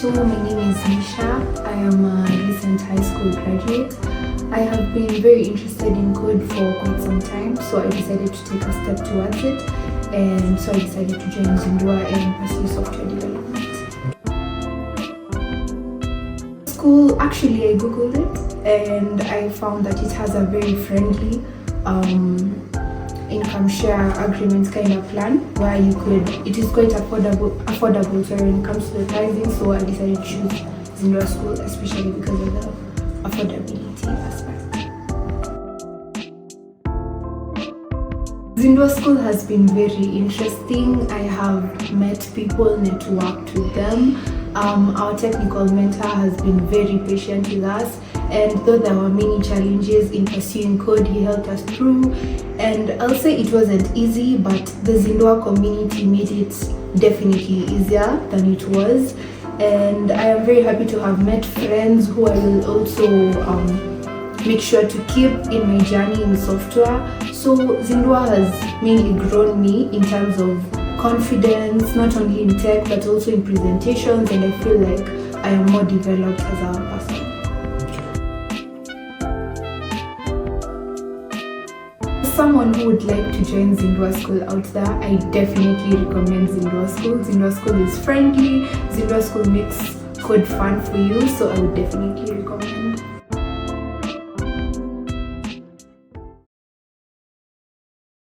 So my name is Misha. I am a recent high school graduate. I have been very interested in code for quite some time, so I decided to take a step towards it, and so I decided to join Zindua and pursue software development. School, actually I googled it and I found that it has a very friendly income share agreement kind of plan where it is quite affordable so when it comes to the pricing, so I decided to choose Zindua School, especially because of the affordability aspect. Zindua School has been very interesting. I have met people, networked with them. Our technical mentor has been very patient with us, and though there were many challenges in pursuing code, he helped us through. And I'll say it wasn't easy, but the Zindua community made it definitely easier than it was. And I am very happy to have met friends who I will also make sure to keep in my journey in software. So Zindua has mainly grown me in terms of confidence, not only in tech but also in presentations, and I feel like I am more developed as a person. Someone who would like to join Zindua School out there, I definitely recommend Zindua School. Zindua School is friendly, Zindua School makes code fun for you, so I would definitely recommend.